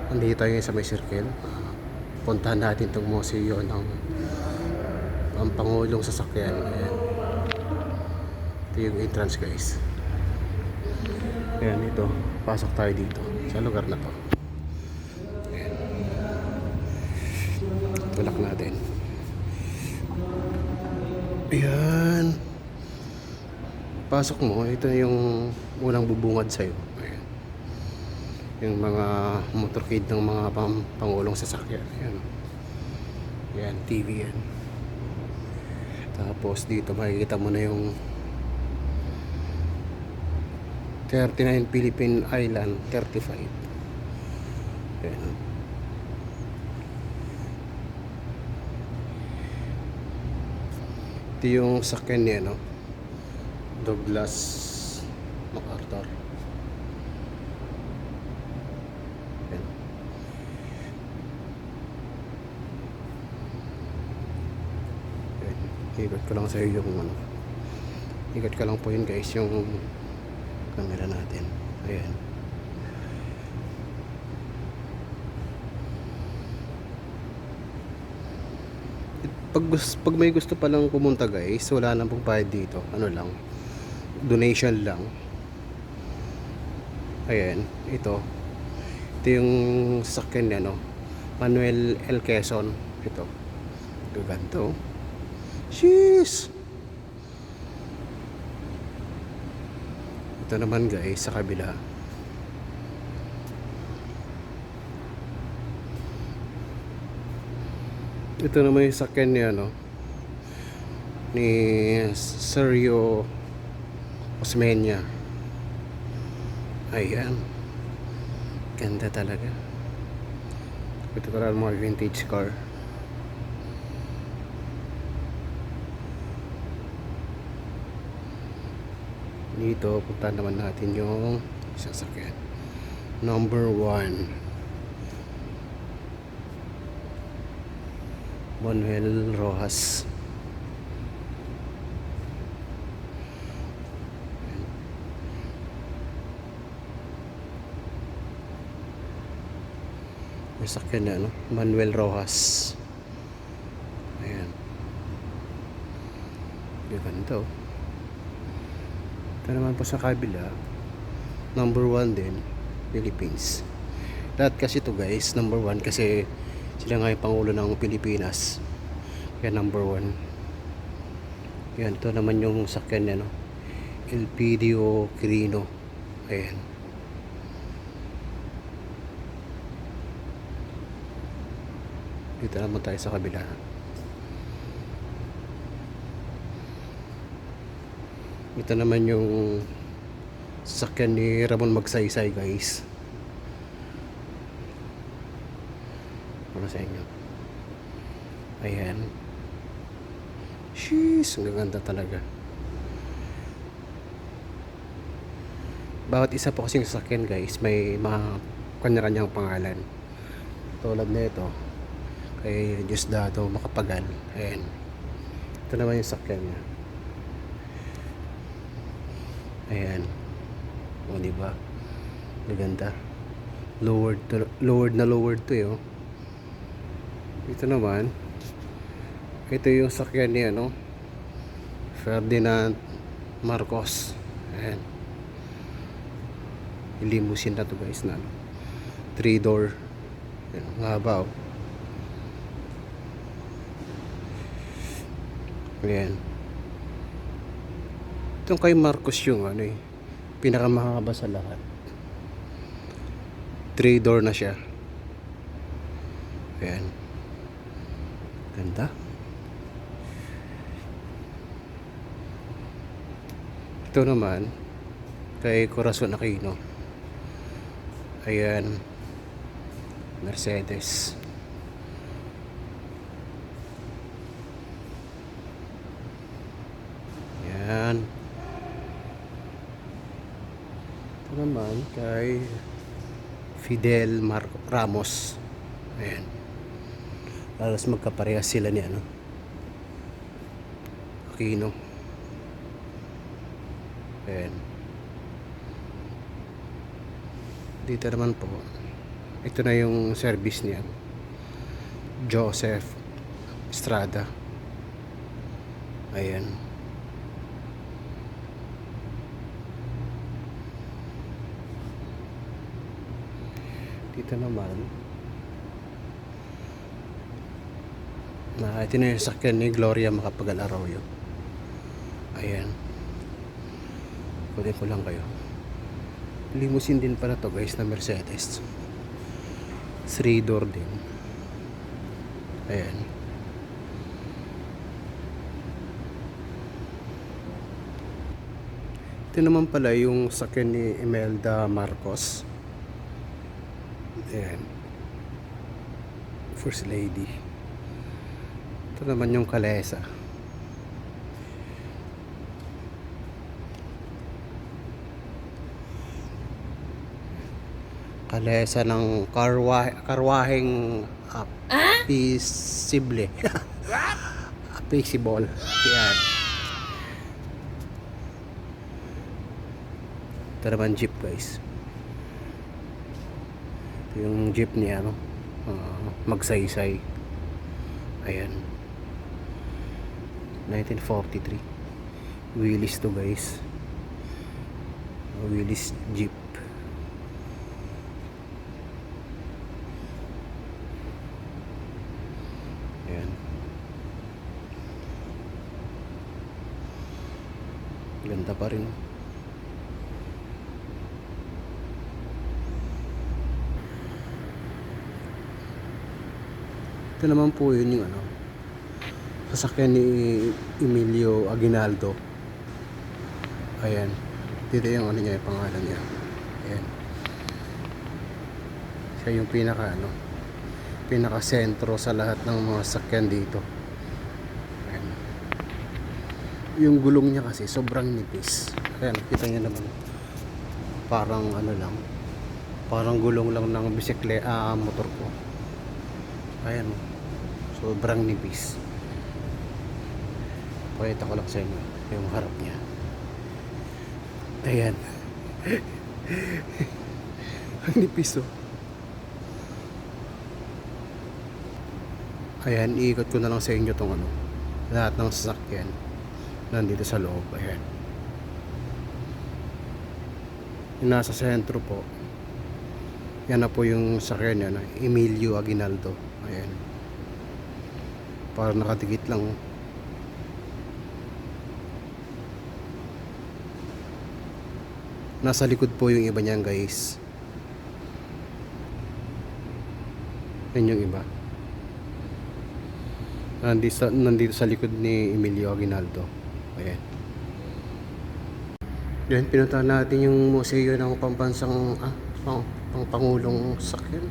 Andito tayo sa may circle. Puntahan natin itong museo ng ang Pangulong Sasakyan. Ayan. Ito yung entrance, guys. Ayan, ito. Pasok tayo dito sa lugar na to. Ayan. Tulak natin. Ayan. Pasok mo, ito yung unang bubungad sa'yo. Ayan. Yung mga motorcade ng mga Pangulong Sasakyan. Ayan. Ayan, TV yan. Tapos dito makikita mo na yung 39 Philippine Island 35. Ayan. Ito yung sakyan niya, no? Douglas MacArthur. Ayan. Ayan. Ikot ko lang sa iyo yung ano. Ikot ko lang po yun, guys, yung camera natin. Ayan. Pag may gusto pa lang pumunta, guys, wala nang pong bayad dito. Ano lang, donation lang. Ayan, ito yung sasakyan niya, no? Manuel L. Quezon. Ito ganito. Sheesh. Ito naman, guys, sa kabila. Ito naman yung sakyan niya, no? Ni Sergio Osmeña. Ayan. Ganda talaga. Ito talaga mga vintage car. Dito, punta naman natin yung sasakyan. Number 1. Manuel Rojas. May sakyan na, no? Manuel Rojas. Ayan. Ganito. Ito naman po sa kabila. Number 1 din. Philippines. Lahat kasi to, guys, number 1 kasi sila nga yung Pangulo ng Pilipinas. Kaya number 1. Yan, ito naman yung sakyan niya, no? Elpidio Quirino. Ayan. Dito naman tayo sa kabila. Ito naman yung sakyan ni Ramon Magsaysay, guys. Para sa inyo. Ayan. Sheesh, ang ganda talaga. Bawat isa po kasing sasakyan, guys, may mga kanya-kanyang pangalan. Tulad na ito, kay Diosdado Macapagal. Ayan. Ito naman yung sakyan niya. Ayan. O, diba? Maganda. Lowered to, eh, oh. Ito naman, ito yung sakyan niya, no? Ferdinand Marcos. Ayan. Limousine na to, guys, na 3-door. Ayan, ang haba, oh. Ayan. Itong kay Marcos yung ano, eh, pinakamahaba sa lahat. 3-door na siya. Ayan. Ganda. Ito naman kay Corazon Aquino. Ayan. Mercedes. Ayan. Ito naman kay Fidel Ramos. Ayan. Alas magkaparehas sila ni ano, Aquino. Ayan. Dito naman po, Ito na yung service niya. Joseph Estrada. Ayan. Dito naman na ito na yung sakyan ni Gloria Macapagal-Arroyo. Ayan. Kunin ko lang kayo. Limousine din pala to guys na Mercedes. 3-door din. Ayan. Ito naman pala yung sakyan ni Imelda Marcos. Ayan. First Lady. Ito naman yung Kalesa. Kalesa ng karwaheng apisible. Apisible. Ayan. Ito naman jeep guys. Ito yung jeep ni ano, Magsaysay. Ayan. 1943. Willys to guys. Willys jeep. Ayan. Ganda pa rin. Ito naman po yun yung ano, sasakyan ni Emilio Aguinaldo. Ayan. Dito yung ano niya, yung pangalan niya. Ayan. Siya yung pinaka sentro sa lahat ng mga sasakyan dito. Ayan. Yung gulong niya kasi sobrang nipis. Ayan, kita niyo naman. Parang ano lang. Parang gulong lang ng motor ko. Ayan. Sobrang nipis. Pakita ko lang sa inyo yung harap niya. Ayan. Ang nipis oh. Ayan, iikot ko na lang sa inyo tong ano, lahat ng sasakyan nandito sa loob. Ayan. Yung nasa sentro po, yan na po yung sasakyan niya na Emilio Aguinaldo. Ayan. Parang nakatikit lang oh. Nasa likod po yung iba niyan guys. Yan yung iba. Nandito sa likod ni Emilio Aguinaldo. Ayan. Yan, pinuntahan natin yung museo ng pambansang pangpangulong sakyan.